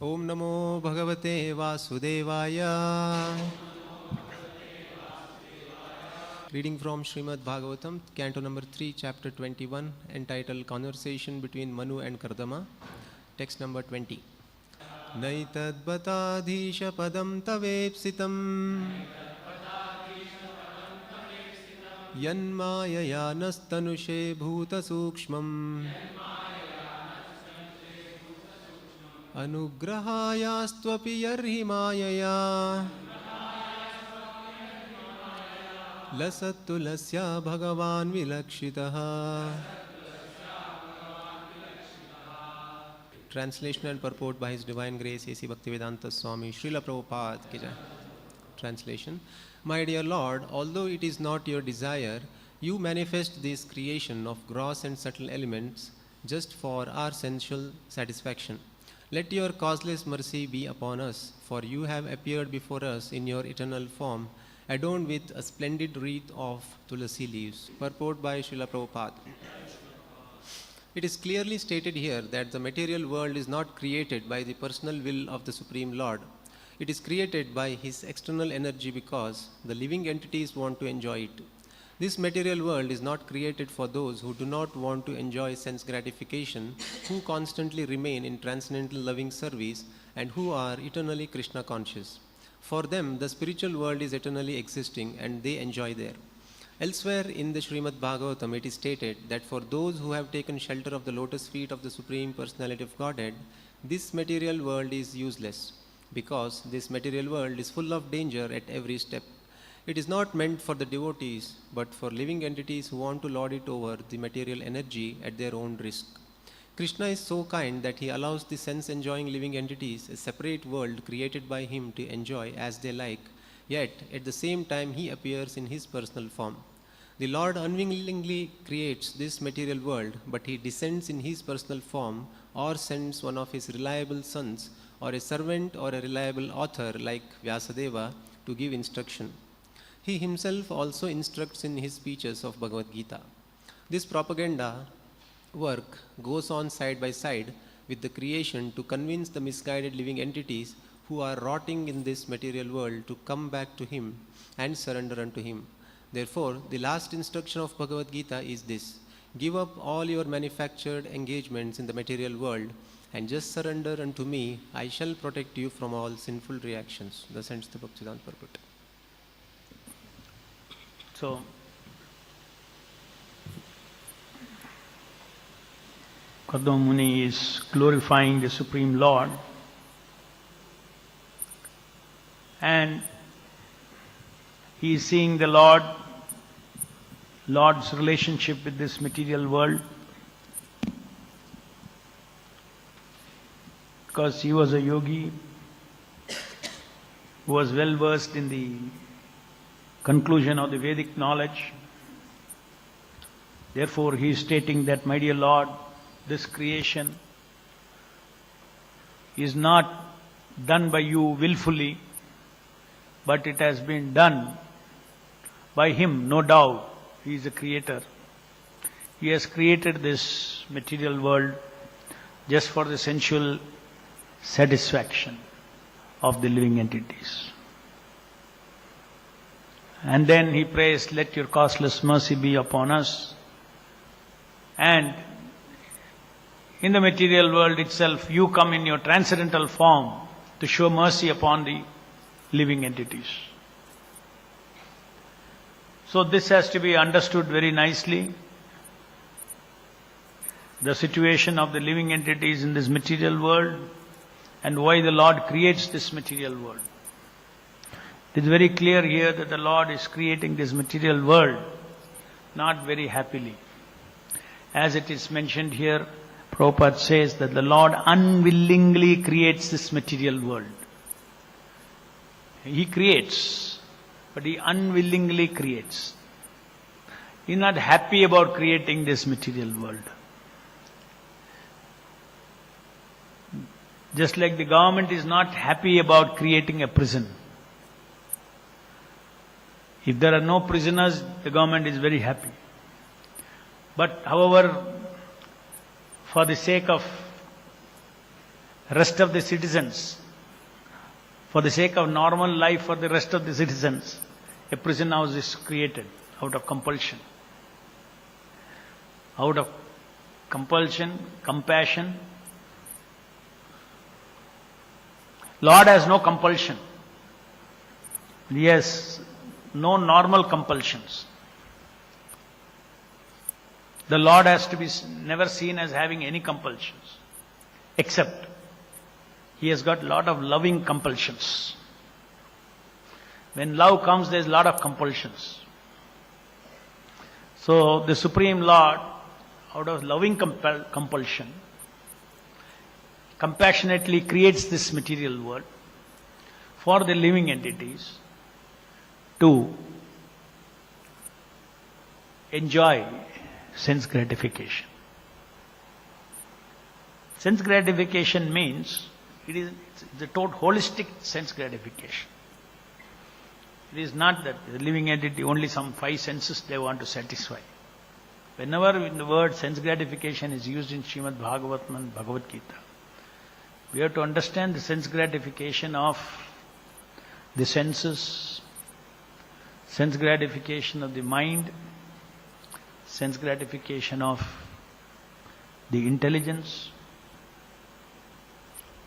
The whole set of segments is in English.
Om Namo Bhagavate Vasudevaya. Reading from Srimad Bhagavatam, Canto number 3, Chapter 21, entitled Conversation between Manu and Kardama, text number 20. Naitad batadhisha padam tavepsitam yanmaya nastanushe bhuta sukshmam anugrahayastvapi yarhimaya lasattu lasya bhagavan vilakshitaha. Translation and purport by His Divine Grace A.C. Bhaktivedanta Swami, Srila Prabhupada ki jai. Translation. My dear Lord, although it is not your desire, you manifest this creation of gross and subtle elements just for our sensual satisfaction. Let your causeless mercy be upon us, for you have appeared before us in your eternal form, adorned with a splendid wreath of tulasi leaves. Purport by Srila Prabhupada. It is clearly stated here that the material world is not created by the personal will of the Supreme Lord. It is created by His external energy because the living entities want to enjoy it. This material world is not created for those who do not want to enjoy sense gratification, who constantly remain in transcendental loving service, and who are eternally Krishna conscious. For them, the spiritual world is eternally existing and they enjoy there. Elsewhere in the Srimad Bhagavatam, it is stated that for those who have taken shelter of the lotus feet of the Supreme Personality of Godhead, this material world is useless, because this material world is full of danger at every step. It is not meant for the devotees, but for living entities who want to lord it over the material energy at their own risk. Krishna is so kind that He allows the sense-enjoying living entities a separate world created by Him to enjoy as they like, yet at the same time He appears in His personal form. The Lord unwillingly creates this material world, but He descends in His personal form or sends one of His reliable sons or a servant or a reliable author like Vyasadeva to give instruction. He Himself also instructs in His speeches of Bhagavad Gita. This propaganda work goes on side by side with the creation to convince the misguided living entities who are rotting in this material world to come back to Him and surrender unto Him. Therefore, the last instruction of Bhagavad Gita is this: give up all your manufactured engagements in the material world and just surrender unto me. I shall protect you from all sinful reactions. Thus ends the Bhaktivedanta purport. So, Kardama Muni is glorifying the Supreme Lord, and he is seeing the Lord's relationship with this material world, because he was a yogi who was well versed in the conclusion of the Vedic knowledge. Therefore, he is stating that, my dear Lord, this creation is not done by you willfully, but it has been done by Him, no doubt. He is the creator. He has created this material world just for the sensual satisfaction of the living entities. And then he prays, let your causeless mercy be upon us. And in the material world itself, you come in your transcendental form to show mercy upon the living entities. So this has to be understood very nicely. The situation of the living entities in this material world and why the Lord creates this material world. It is very clear here that the Lord is creating this material world not very happily. As it is mentioned here, Prabhupada says that the Lord unwillingly creates this material world. He creates, but He unwillingly creates. He is not happy about creating this material world. Just like the government is not happy about creating a prison. If there are no prisoners, the government is very happy. But however, for the sake of rest of the citizens, for the sake of normal life for the rest of the citizens, a prison house is created out of compulsion. Out of compulsion, compassion. Lord has no compulsion. He has no normal compulsions. The Lord has to be never seen as having any compulsions, except He has got a lot of loving compulsions. When love comes, there is a lot of compulsions. So the Supreme Lord, out of loving compulsion, compassionately creates this material world for the living entities to enjoy sense gratification. Sense gratification means it is the total holistic sense gratification. It is not that the living entity only some 5 senses they want to satisfy. Whenever in the word sense gratification is used in Srimad Bhagavatam and Bhagavad Gita, we have to understand the sense gratification of the senses, sense gratification of the mind, sense gratification of the intelligence,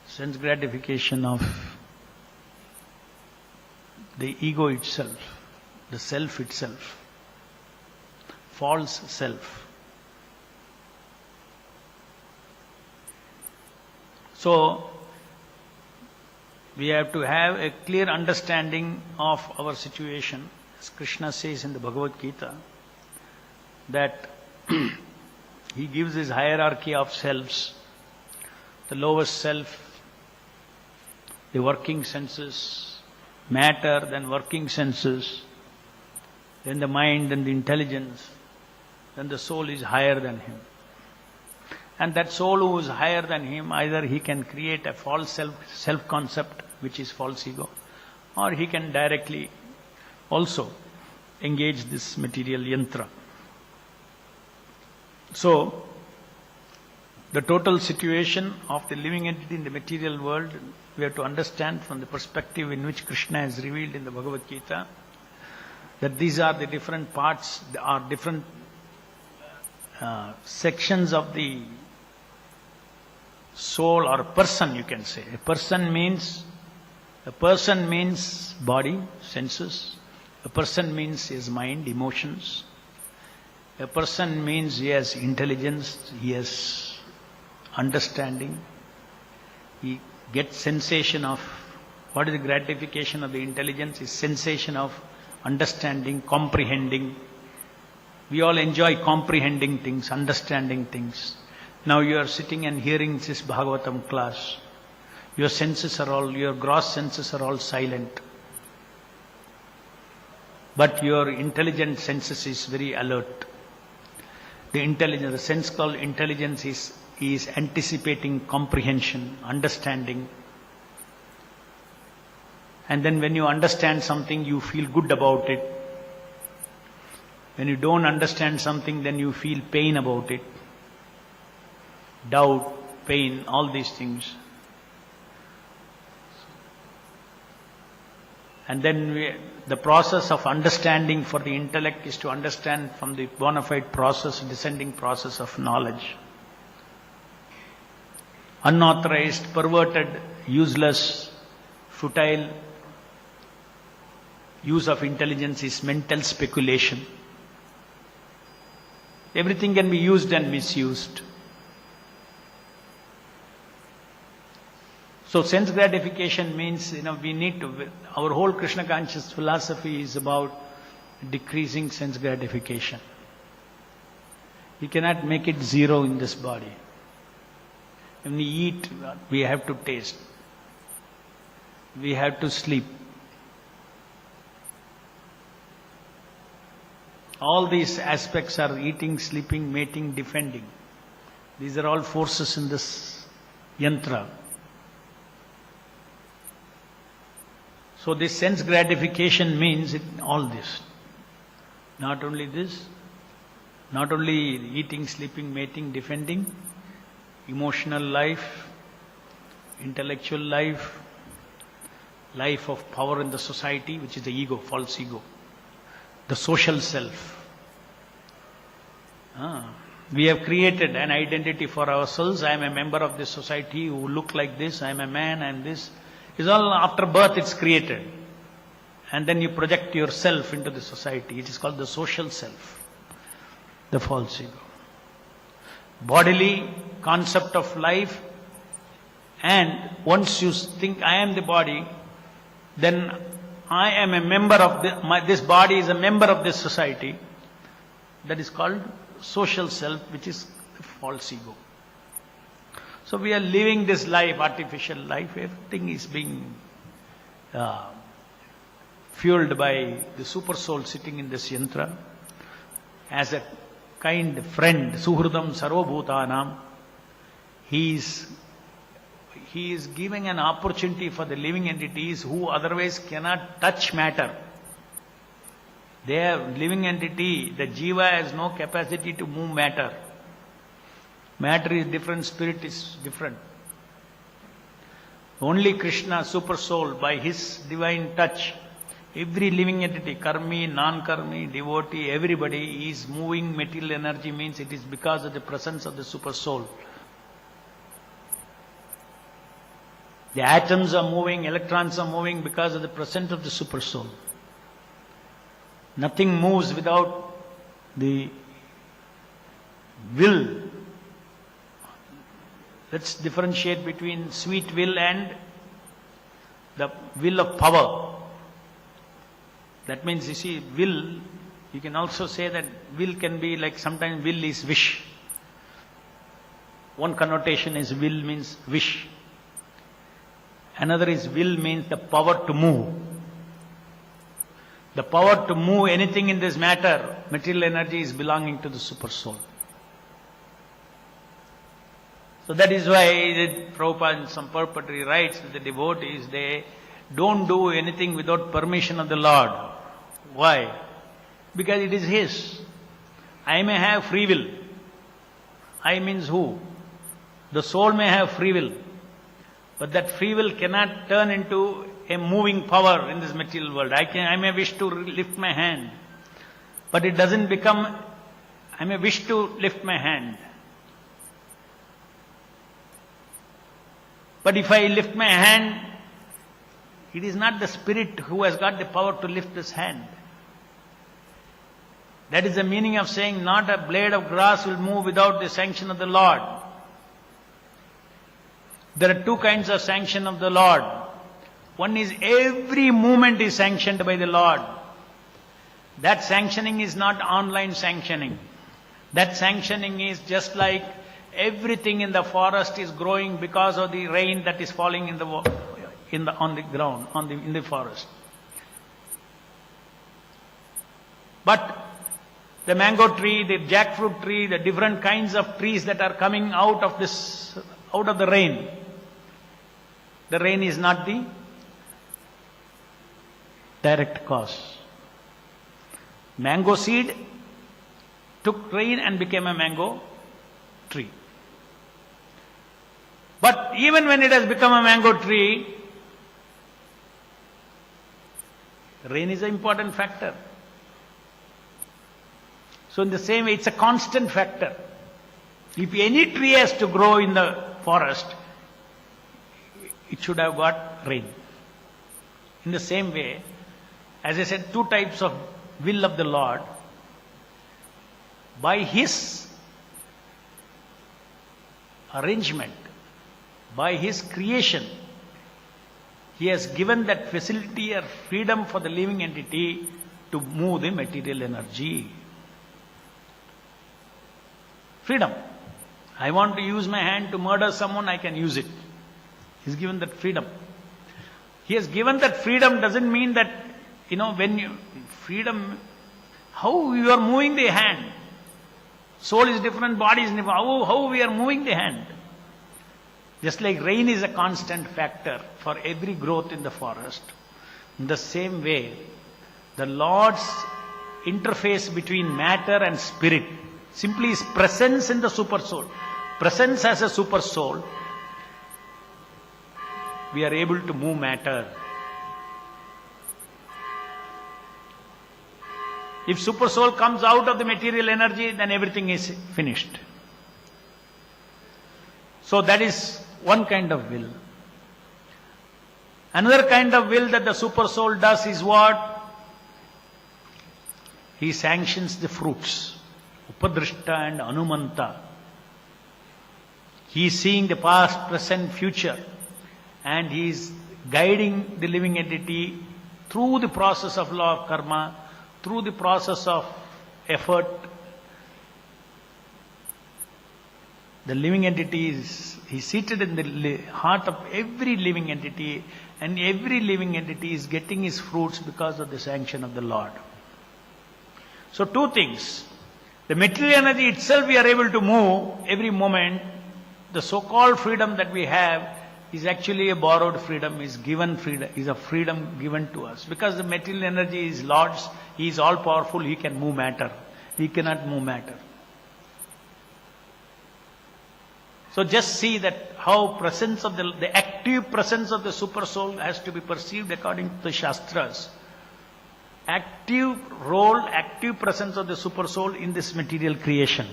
sense gratification of the ego itself, the self itself, false self. So, we have to have a clear understanding of our situation. As Krishna says in the Bhagavad Gita, that He gives His hierarchy of selves. The lowest self, the working senses, matter, then working senses, then the mind and the intelligence, then the soul is higher than him. And that soul who is higher than him, either he can create a false self-concept, which is false ego, or he can directly also engage this material yantra. So, the total situation of the living entity in the material world, we have to understand from the perspective in which Krishna has revealed in the Bhagavad Gita, that these are the different parts, are different sections of the soul or person, you can say. A person means body, senses. A person means his mind, emotions. A person means he has intelligence, he has understanding. He gets sensation of, what is the gratification of the intelligence? Is sensation of understanding, comprehending. We all enjoy comprehending things, understanding things. Now you are sitting and hearing this Bhagavatam class. Your senses are all, your gross senses are all silent. But your intelligent senses is very alert. The intelligence, the sense called intelligence is anticipating comprehension, understanding. And then when you understand something, you feel good about it. When you don't understand something, then you feel pain about it. Doubt, pain, all these things. And then the process of understanding for the intellect is to understand from the bona fide process, descending process of knowledge. Unauthorized, perverted, useless, futile use of intelligence is mental speculation. Everything can be used and misused. So sense gratification means, we need to, our whole Krishna conscious philosophy is about decreasing sense gratification. We cannot make it zero in this body. When we eat, we have to taste. We have to sleep. All these aspects are eating, sleeping, mating, defending. These are all forces in this yantra. So this sense gratification means all this. Not only this, not only eating, sleeping, mating, defending, emotional life, intellectual life, life of power in the society, which is the ego, false ego, the social self. We have created an identity for ourselves. I am a member of this society who look like this. I am a man, I am this. It's all after birth it's created. And then you project yourself into the society. It is called the social self, the false ego. Bodily concept of life, and once you think I am the body, then I am a member of this body is a member of this society. That is called social self, which is the false ego. So we are living this life, artificial life. Everything is being fueled by the super soul sitting in this yantra as a kind friend, suhridam sarvabhutanam. He is giving an opportunity for the living entities who otherwise cannot touch matter. They have living entity, the jiva has no capacity to move matter. Matter is different, spirit is different. Only Krishna, super soul, by his divine touch, every living entity, karmi, non-karmi, devotee, everybody is moving material energy, means it is because of the presence of the super soul. The atoms are moving, electrons are moving because of the presence of the super soul. Nothing moves without the will. Let's differentiate between sweet will and the will of power. That means, you see, will, you can also say that will can be like, sometimes will is wish. One connotation is will means wish. Another is will means the power to move. The power to move anything in this matter, material energy, is belonging to the super soul. So that is why Prabhupada in some purportary writes that the devotees, they don't do anything without permission of the Lord. Why? Because it is His. I may have free will. I means who? The soul may have free will. But that free will cannot turn into a moving power in this material world. I may wish to lift my hand, but it doesn't become, I may wish to lift my hand. But if I lift my hand, it is not the spirit who has got the power to lift this hand. That is the meaning of saying not a blade of grass will move without the sanction of the Lord. There are two kinds of sanction of the Lord. One is every movement is sanctioned by the Lord. That sanctioning is not online sanctioning. That sanctioning is just like everything in the forest is growing because of the rain that is falling on the ground, in the forest. But the mango tree, the jackfruit tree, the different kinds of trees that are coming out of the rain. The rain is not the direct cause. Mango seed took rain and became a mango tree. But even when it has become a mango tree, rain is an important factor. So in the same way, it's a constant factor. If any tree has to grow in the forest, it should have got rain. In the same way, as I said, two types of will of the Lord. By His arrangement, by His creation, He has given that facility or freedom for the living entity to move the material energy. Freedom. I want to use my hand to murder someone, I can use it. He's given that freedom. He has given that freedom doesn't mean that, freedom, how you are moving the hand. Soul is different, body is different. How we are moving the hand. Just like rain is a constant factor for every growth in the forest. In the same way, the Lord's interface between matter and spirit simply is presence in the super soul. Presence as a super soul we are able to move matter. If super soul comes out of the material energy, then everything is finished. So that is one kind of will. Another kind of will that the super soul does is what? He sanctions the fruits. Upadrishta and Anumanta. He is seeing the past, present, future. And he is guiding the living entity through the process of law of karma, through the process of effort. The living entity is seated in the heart of every living entity, and every living entity is getting his fruits because of the sanction of the Lord. So two things. The material energy itself we are able to move every moment. The so-called freedom that we have is actually a borrowed freedom, is given freedom, is a freedom given to us. Because the material energy is Lord's, He is all powerful, He can move matter. He cannot move matter. So just see that how presence of the active presence of the super soul has to be perceived according to the Shastras. Active role, active presence of the super soul in this material creation.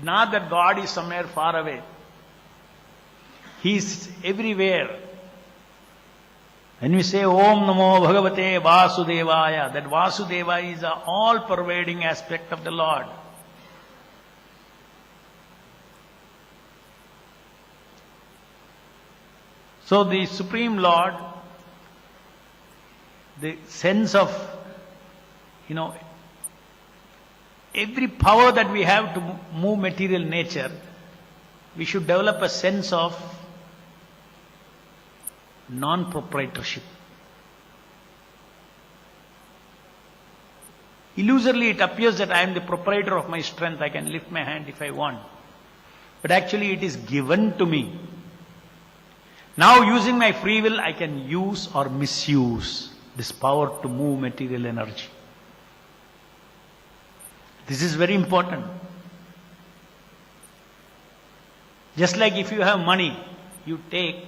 Not that God is somewhere far away. He is everywhere. When we say Om Namo Bhagavate Vasudevaya, that Vasudeva is an all-pervading aspect of the Lord. So the Supreme Lord, the sense of, every power that we have to move material nature, we should develop a sense of non-proprietorship. Illusorily it appears that I am the proprietor of my strength, I can lift my hand if I want. But actually it is given to me. Now using my free will, I can use or misuse this power to move material energy. This is very important. Just like if you have money, you take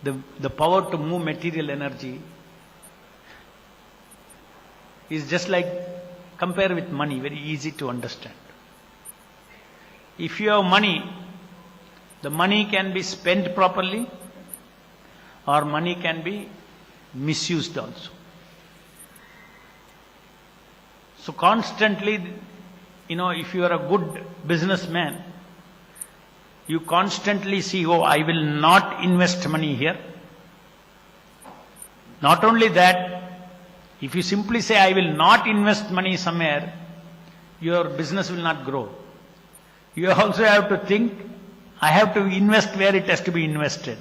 the power to move material energy is just like, compare with money, very easy to understand. If you have money, the money can be spent properly or money can be misused also. So constantly, if you are a good businessman, you constantly see, I will not invest money here. Not only that, if you simply say, I will not invest money somewhere, your business will not grow. You also have to think, I have to invest where it has to be invested.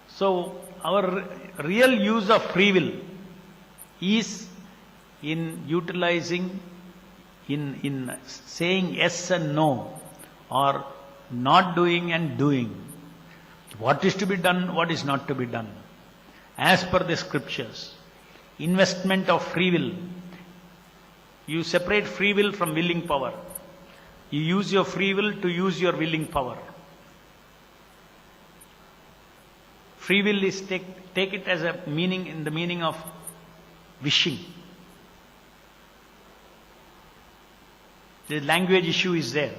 So, our real use of free will is in utilizing, in saying yes and no, or not doing and doing. What is to be done, what is not to be done. As per the scriptures, investment of free will. You separate free will from willing power. You use your free will to use your willing power. Free will is take it as a meaning, in the meaning of wishing. The language issue is there.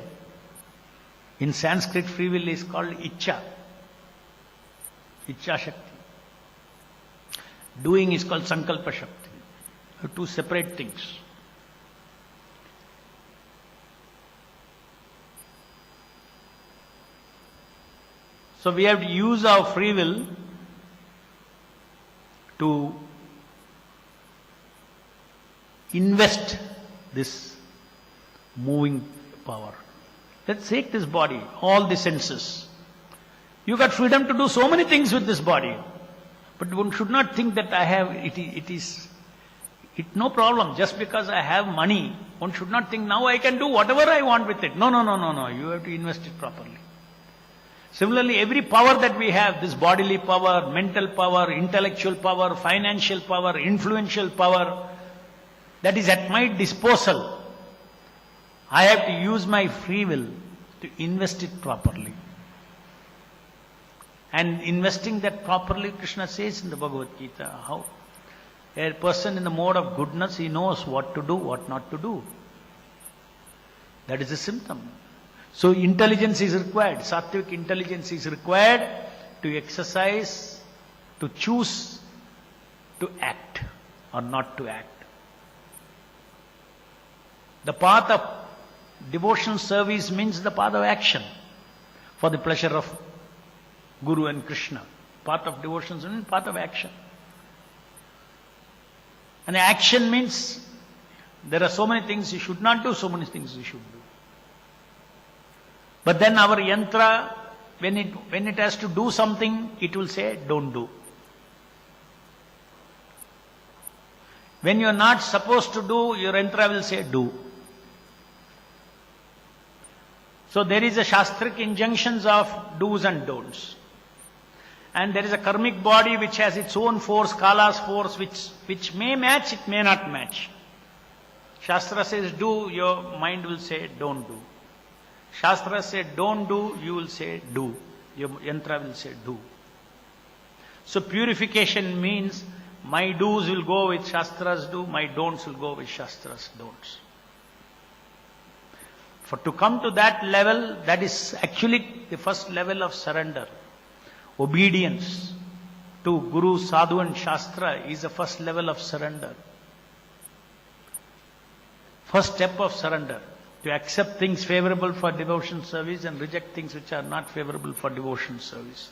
In Sanskrit, free will is called Ichcha. Ichcha Shakti. Doing is called Sankalpa Shakti. Two separate things. So we have to use our free will to invest this moving power. Let's take this body, all the senses. You got freedom to do so many things with this body. But one should not think that I have, no problem. Just because I have money, one should not think now I can do whatever I want with it. No. You have to invest it properly. Similarly, every power that we have, this bodily power, mental power, intellectual power, financial power, influential power, that is at my disposal. I have to use my free will to invest it properly. And investing that properly, Krishna says in the Bhagavad Gita, how a person in the mode of goodness, he knows what to do, what not to do. That is a symptom. So intelligence is required, sattvic intelligence is required to exercise, to choose, to act or not to act. The path of devotional service means the path of action for the pleasure of Guru and Krishna. Path of devotion means path of action. And action means there are so many things you should not do, so many things you should do. But then our yantra, when it has to do something, it will say, don't do. When you are not supposed to do, your yantra will say, do. So there is a shastric injunctions of do's and don'ts. And there is a karmic body which has its own force, Kala's force, which may match, it may not match. Shastra says do, your mind will say don't do. Shastra says don't do, you will say do. Your yantra will say do. So purification means my do's will go with Shastra's do, my don'ts will go with Shastra's don'ts. For to come to that level, that is actually the first level of surrender. Obedience to Guru, Sadhu and Shastra is the first level of surrender. First step of surrender. To accept things favorable for devotion service and reject things which are not favorable for devotion service.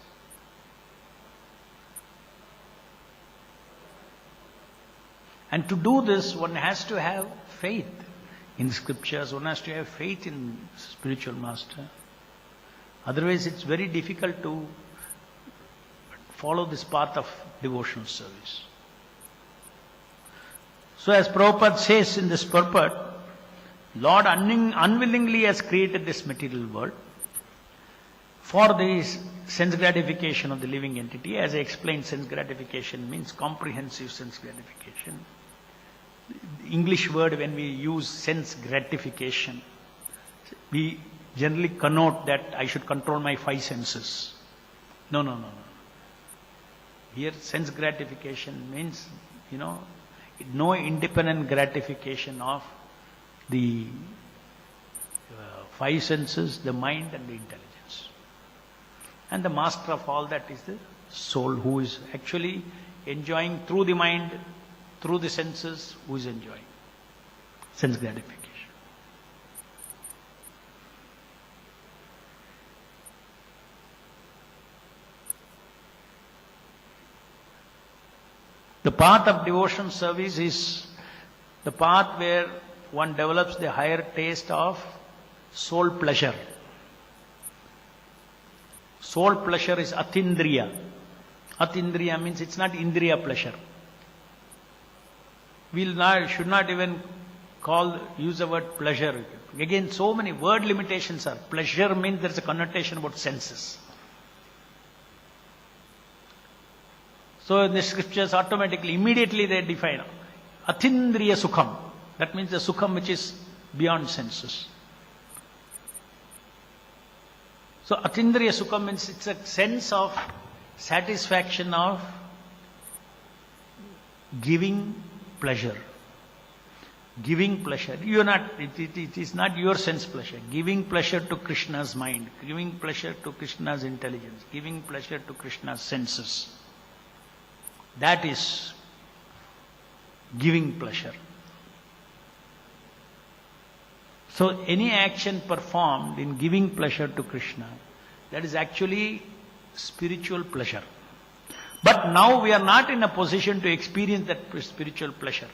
And to do this, one has to have faith in the scriptures, one has to have faith in spiritual master. Otherwise it's very difficult to follow this path of devotional service. So as Prabhupada says in this purport, Lord unwillingly has created this material world for the sense gratification of the living entity. As I explained, sense gratification means comprehensive sense gratification. The English word, when we use sense gratification, we generally connote that I should control my five senses. No. Here sense gratification means, no independent gratification of the five senses, the mind and the intelligence. And the master of all that is the soul, who is actually enjoying through the mind, through the senses, who is enjoying sense gratification. The path of devotion service is the path where one develops the higher taste of soul pleasure. Soul pleasure is atindriya. Atindriya means it's not indriya pleasure. Should not even use the word pleasure. Again, so many word limitations are. Pleasure means there's a connotation about senses. So in the scriptures automatically, immediately they define atindriya sukham. That means the sukham which is beyond senses. So atindriya sukham means it's a sense of satisfaction of giving pleasure. Giving pleasure. It is not your sense pleasure. Giving pleasure to Krishna's mind. Giving pleasure to Krishna's intelligence. Giving pleasure to Krishna's senses. That is giving pleasure. So any action performed in giving pleasure to Krishna, that is actually spiritual pleasure. But now we are not in a position to experience that spiritual pleasure.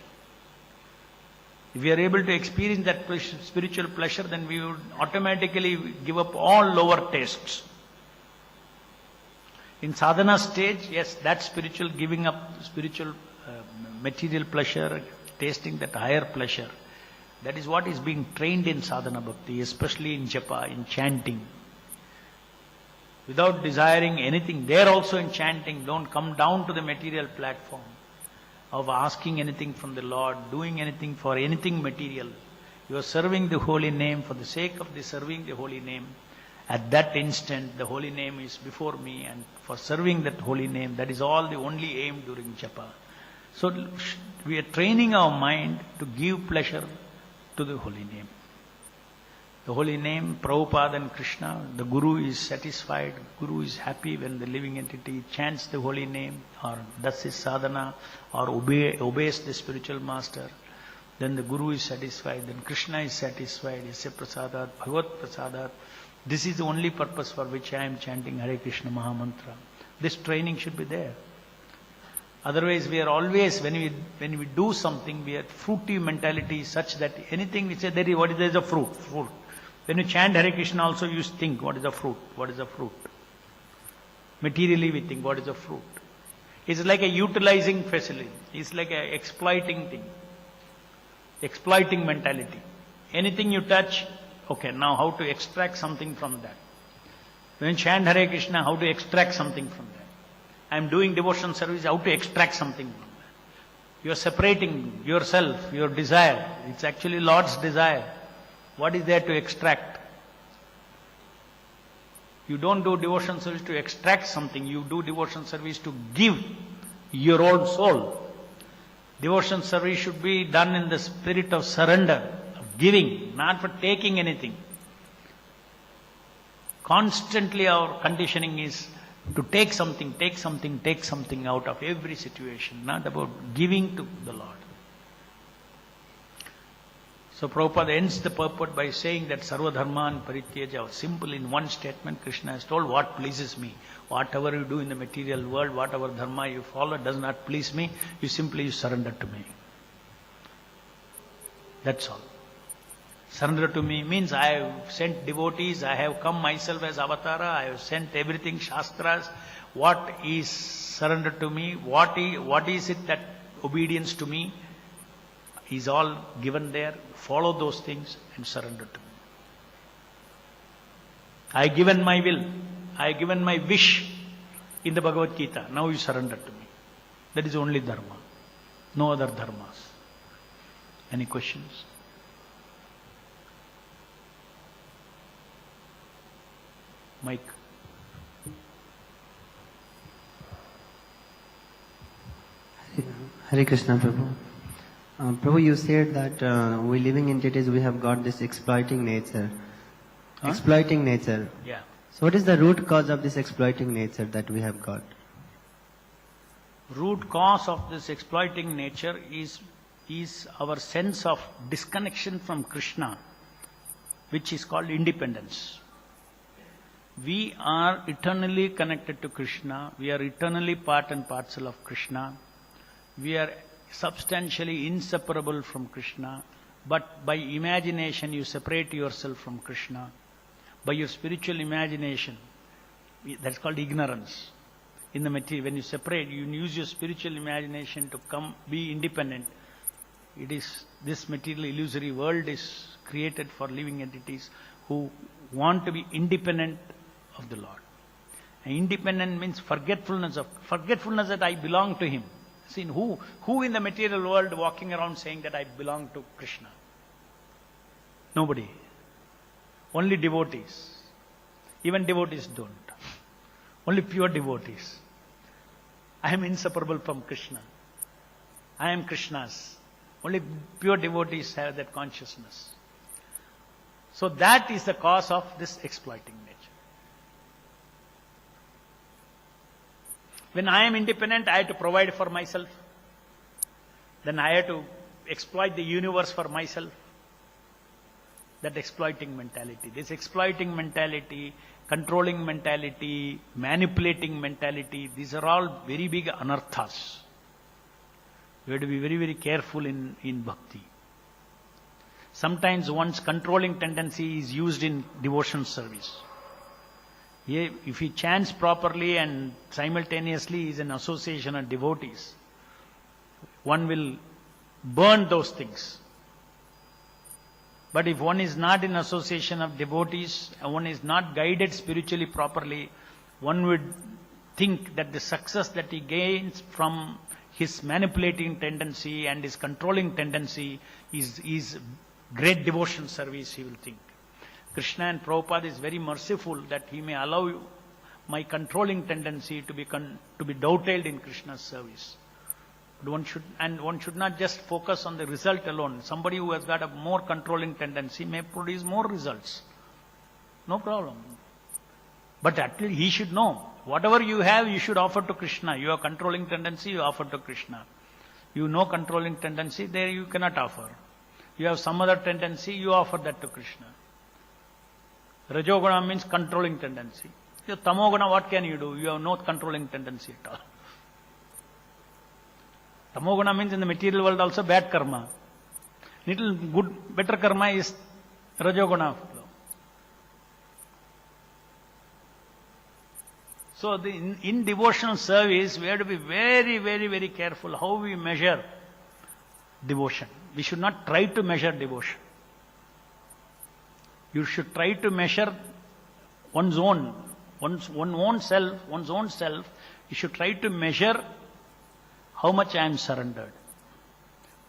If we are able to experience that spiritual pleasure, then we would automatically give up all lower tastes. In sadhana stage, yes, that spiritual giving up, spiritual material pleasure, tasting that higher pleasure, that is what is being trained in sadhana bhakti, especially in japa, in chanting. Without desiring anything, there also in chanting, don't come down to the material platform of asking anything from the Lord, doing anything for anything material. You are serving the holy name for the sake of serving the holy name. At that instant, the holy name is before me, and for serving that holy name. That is all the only aim during japa. So we are training our mind to give pleasure to the holy name. The holy name, Prabhupada and Krishna, the Guru is satisfied, Guru is happy when the living entity chants the holy name or does his sadhana or obeys the spiritual master. Then the Guru is satisfied, then Krishna is satisfied, Yasya Prasadat, Bhagavat Prasadat. This is the only purpose for which I am chanting Hare Krishna Mahamantra. This training should be there. Otherwise we are always, when we do something, we are fruity mentality such that anything we say, there is a fruit. When you chant Hare Krishna also you think, what is the fruit? What is the fruit? Materially we think, what is the fruit? It's like a utilizing facility. It's like a exploiting thing. Exploiting mentality. Anything you touch, okay, now how to extract something from that? When you chant Hare Krishna, how to extract something from that? I am doing devotion service, how to extract something from that? You are separating yourself, your desire. It's actually Lord's desire. What is there to extract? You don't do devotion service to extract something. You do devotion service to give your own soul. Devotion service should be done in the spirit of surrender, of giving, not for taking anything. Constantly our conditioning is to take something out of every situation, not about giving to the Lord. So Prabhupada ends the purport by saying that Sarva Dharman Parityaja, simple in one statement, Krishna has told what pleases me. Whatever you do in the material world, whatever dharma you follow does not please me, you surrender to me. That's all. Surrender to me means I have sent devotees, I have come myself as avatara, I have sent everything, shastras. What is surrender to me? What is it that obedience to me is all given there. Follow those things and surrender to me. I have given my will, I have given my wish in the Bhagavad Gita. Now you surrender to me. That is only dharma. No other dharmas. Any questions? Mike. Hare Krishna, Prabhu. Prabhu, you said that we living entities, we have got this exploiting nature. Huh? Exploiting nature. Yeah. So what is the root cause of this exploiting nature that we have got? Root cause of this exploiting nature is our sense of disconnection from Krishna, which is called independence. We are eternally connected to Krishna. We are eternally part and parcel of Krishna. We are substantially inseparable from Krishna. But by imagination you separate yourself from Krishna. By your spiritual imagination, that's called ignorance. In the material, when you separate, you use your spiritual imagination to be independent. This material illusory world is created for living entities who want to be independent of the Lord. And independent means forgetfulness that I belong to Him. See, who in the material world walking around saying that I belong to Krishna? Nobody. Only devotees. Even devotees don't. Only pure devotees. I am inseparable from Krishna. I am Krishna's. Only pure devotees have that consciousness. So that is the cause of this exploiting nature. When I am independent, I have to provide for myself. Then I have to exploit the universe for myself. That exploiting mentality. This exploiting mentality, controlling mentality, manipulating mentality, these are all very big anarthas. We have to be very, very careful in bhakti. Sometimes one's controlling tendency is used in devotion service. If he chants properly and simultaneously is in association of devotees, one will burn those things. But if one is not in association of devotees, and one is not guided spiritually properly, one would think that the success that he gains from his manipulating tendency and his controlling tendency is great devotion service, he will think. Krishna and Prabhupada is very merciful that he may allow my controlling tendency to be dovetailed in Krishna's service. But one should not just focus on the result alone. Somebody who has got a more controlling tendency may produce more results. No problem. But at least he should know, whatever you have, you should offer to Krishna. You have controlling tendency, you offer to Krishna. You know controlling tendency, there you cannot offer. You have some other tendency, you offer that to Krishna. Rajoguna means controlling tendency. Tamoguna, what can you do? You have no controlling tendency at all. Tamoguna means in the material world also bad karma. Little good, better karma is Rajoguna. So in devotional service, we have to be very, very, very careful how we measure devotion. We should not try to measure devotion. You should try to measure one's own self. You should try to measure how much I am surrendered.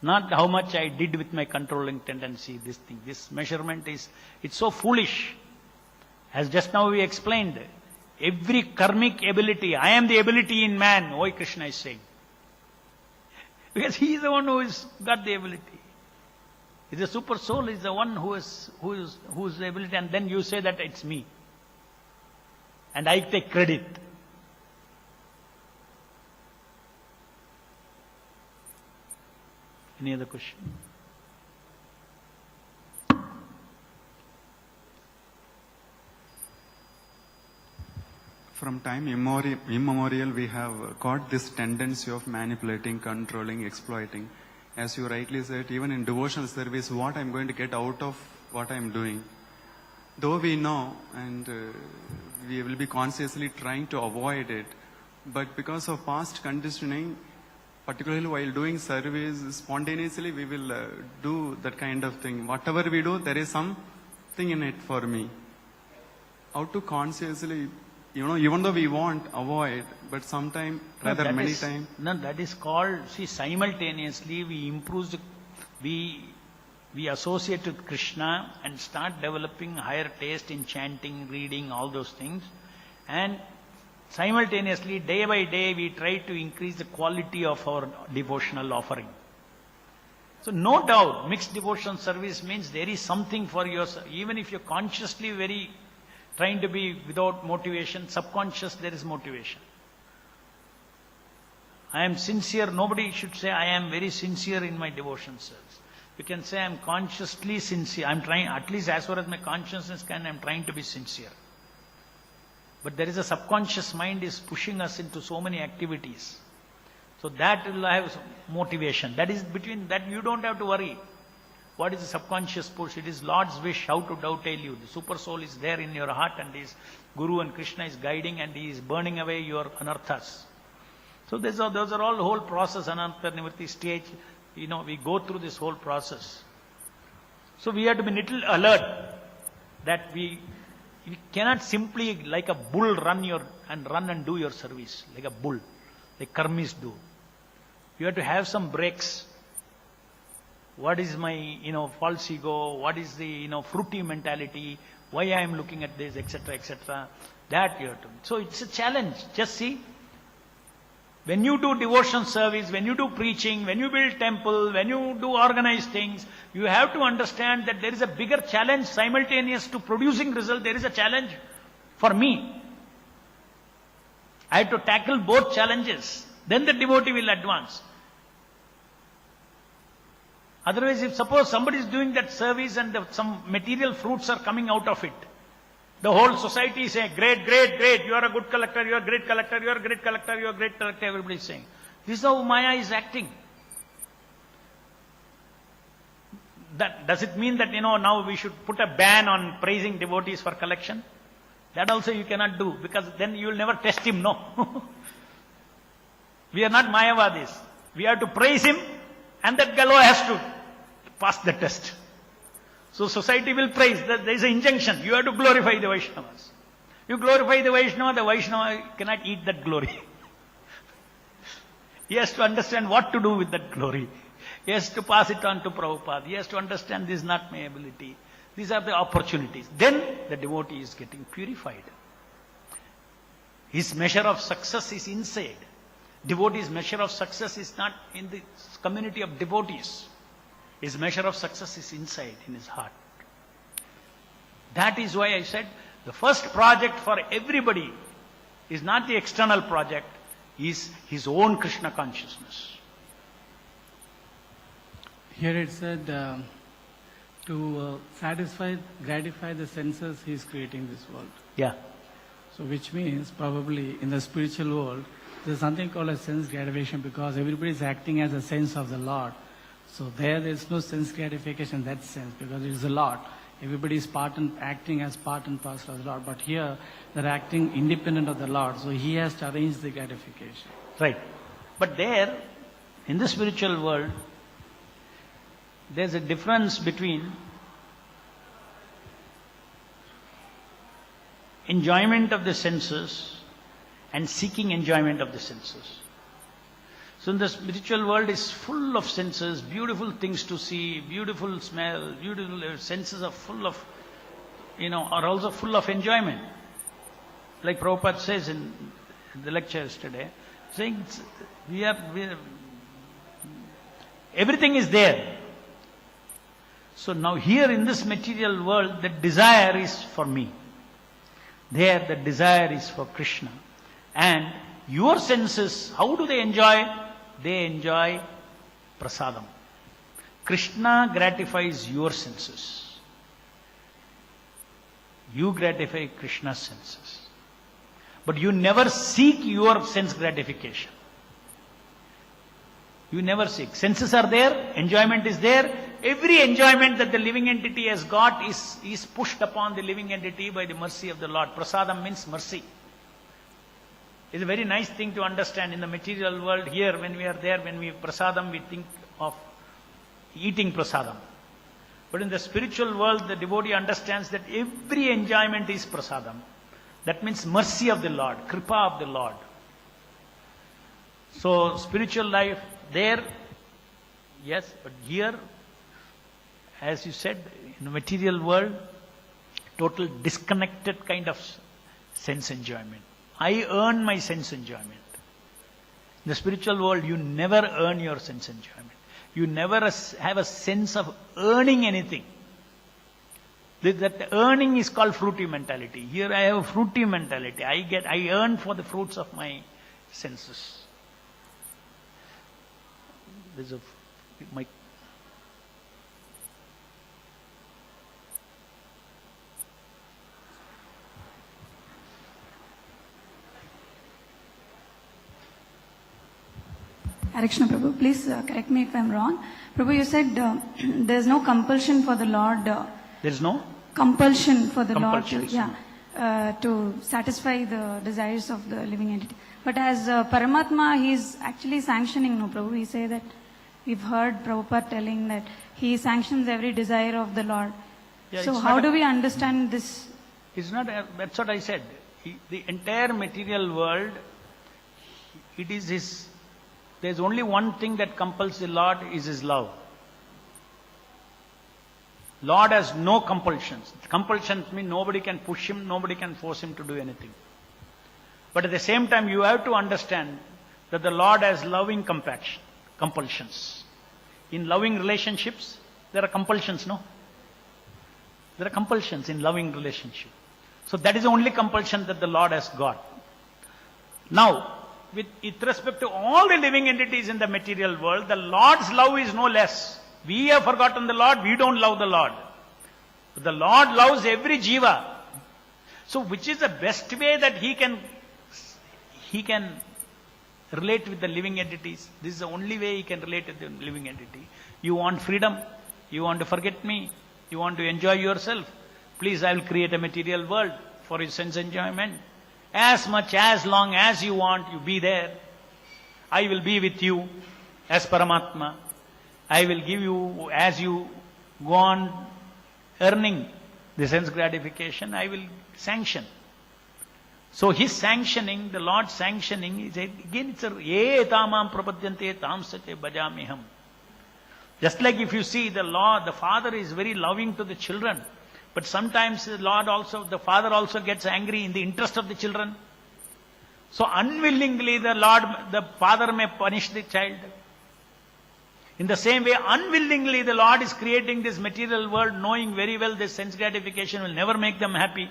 Not how much I did with my controlling tendency, this thing. This measurement it's so foolish. As just now we explained, every karmic ability, I am the ability in man, why Krishna is saying. Because he is the one who has got the ability. The super soul is the one who is the ability, and then you say that it's me. And I take credit. Any other question? From time immemorial, we have got this tendency of manipulating, controlling, exploiting. As you rightly said, even in devotional service, what I'm going to get out of what I'm doing. Though we know, and we will be consciously trying to avoid it, but because of past conditioning, particularly while doing service, spontaneously we will do that kind of thing. Whatever we do, there is something in it for me. How to consciously, even though we want avoid, but sometime, rather many times. No, that is called, simultaneously we associate with Krishna and start developing higher taste in chanting, reading, all those things. And simultaneously, day by day, we try to increase the quality of our devotional offering. So no doubt, mixed devotional service means there is something for yourself. Even if you're consciously trying to be without motivation, subconscious there is motivation. I am sincere. Nobody should say, I am very sincere in my devotion service. You can say, I am consciously sincere. I am trying, at least as far as my consciousness can, I am trying to be sincere. But there is a subconscious mind is pushing us into so many activities. So that will have motivation. That is between that you don't have to worry. What is the subconscious push? It is Lord's wish how to dovetail you. The super soul is there in your heart, and his Guru and Krishna is guiding, and he is burning away your anarthas. So those are all the whole process, anartha nivritti stage. We go through this whole process. So we have to be little alert that we cannot simply like a bull run and do your service like a bull, like karmis do. You have to have some breaks. What is my, false ego? What is the, fruity mentality? Why I am looking at this, etc., etc. That you have to. So it's a challenge. Just see, when you do devotion service, when you do preaching, when you build temple, when you do organized things, you have to understand that there is a bigger challenge simultaneous to producing result. There is a challenge for me. I have to tackle both challenges. Then the devotee will advance. Otherwise, if suppose somebody is doing that service and some material fruits are coming out of it, the whole society is saying, great, great, great, you are a good collector, you are a great collector, you are a great collector, you are a great collector, everybody is saying. This is how Maya is acting. Does it mean that, now we should put a ban on praising devotees for collection? That also you cannot do, because then you will never test him, no. We are not Mayavadis. We have to praise him, and that fellow has to pass the test. So society will praise. There is an injunction. You have to glorify the Vaishnavas. You glorify the Vaishnava cannot eat that glory. He has to understand what to do with that glory. He has to pass it on to Prabhupada. He has to understand this is not my ability. These are the opportunities. Then the devotee is getting purified. His measure of success is inside. Devotee's measure of success is not in the community of devotees. His measure of success is inside, in his heart. That is why I said the first project for everybody is not the external project, is his own Krishna consciousness. Here it said to satisfy, gratify the senses, he is creating this world. Yeah. So which means probably in the spiritual world, there's something called a sense gratification because everybody is acting as a sense of the Lord. So there's no sense gratification in that sense because it is the Lord. Everybody is acting as part and parcel of the Lord. But here, they're acting independent of the Lord. So he has to arrange the gratification. Right. But there, in the spiritual world, there's a difference between enjoyment of the senses and seeking enjoyment of the senses. So in the spiritual world is full of senses, beautiful things to see, beautiful smell, beautiful senses are full of, are also full of enjoyment. Like Prabhupada says in the lecture yesterday, saying we are everything is there. So now here in this material world, the desire is for me. There the desire is for Krishna. And your senses, how do they enjoy? They enjoy prasadam. Krishna gratifies your senses. You gratify Krishna's senses. But you never seek your sense gratification. You never seek. Senses are there, enjoyment is there. Every enjoyment that the living entity has got is pushed upon the living entity by the mercy of the Lord. Prasadam means mercy. It's a very nice thing to understand in the material world. Here, when we are there, when we prasadam, we think of eating prasadam. But in the spiritual world, the devotee understands that every enjoyment is prasadam. That means mercy of the Lord, kripa of the Lord. So, spiritual life, there, yes, but here, as you said, in the material world, total disconnected kind of sense enjoyment. I earn my sense enjoyment. In the spiritual world, you never earn your sense enjoyment. You never have a sense of earning anything. That earning is called fruity mentality. Here I have a fruity mentality. I earn for the fruits of my senses. There's my Hare-Krishna Prabhu, please correct me if I'm wrong. Prabhu, you said there's no compulsion for the Lord. There's no? Compulsion for the Lord to satisfy the desires of the living entity. But as Paramatma, he's actually sanctioning, no Prabhu. He say that we've heard Prabhupada telling that he sanctions every desire of the Lord. Yeah, so how do we understand this? It's not, that's what I said. The entire material world, it is his. There's only one thing that compels the Lord is his love. Lord has no compulsions. Compulsions mean nobody can push him, nobody can force him to do anything. But at the same time, you have to understand that the Lord has loving compassion, compulsions. In loving relationships, there are compulsions, no? There are compulsions in loving relationship. So that is the only compulsion that the Lord has got. Now, with respect to all the living entities in the material world, the Lord's love is no less. We have forgotten the Lord, we don't love the Lord. But the Lord loves every jiva. So which is the best way that he can relate with the living entities? This is the only way he can relate with the living entity. You want freedom, you want to forget me, you want to enjoy yourself. Please, I will create a material world for your sense enjoyment. As much, as long as you want, you be there. I will be with you as Paramatma. I will give you, as you go on earning the sense gratification, I will sanction. So his sanctioning, the Lord's sanctioning, is again it's a ye tamam prapadyante tam sate bhajamiham. Just like if you see the Lord, the Father is very loving to the children. But sometimes the Father also gets angry in the interest of the children. So unwillingly the father may punish the child. In the same way, unwillingly the Lord is creating this material world, knowing very well this sense gratification will never make them happy.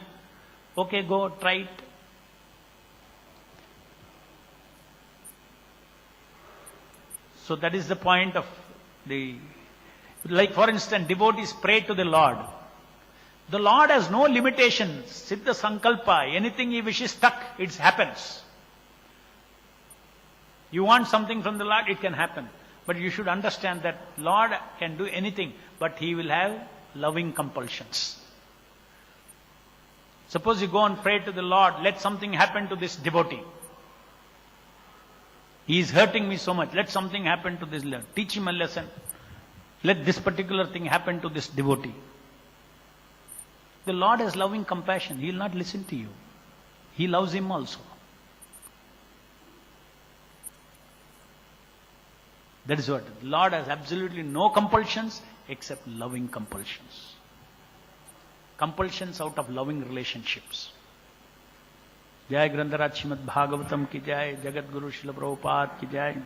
Okay, go, try it. So that is the point of like for instance, devotees pray to the Lord. The Lord has no limitations. Siddha Sankalpa, anything He wishes stuck, it happens. You want something from the Lord, it can happen. But you should understand that Lord can do anything, but He will have loving compulsions. Suppose you go and pray to the Lord, let something happen to this devotee. He is hurting me so much, let something happen to this Lord. Teach him a lesson. Let this particular thing happen to this devotee. The Lord has loving compassion. He will not listen to you. He loves him also. That is what. The Lord has absolutely no compulsions except loving compulsions. Compulsions out of loving relationships. Jai Grantaraj Srimad Bhagavatam ki jai, Jagat Guru Srila Prabhupada ki jai.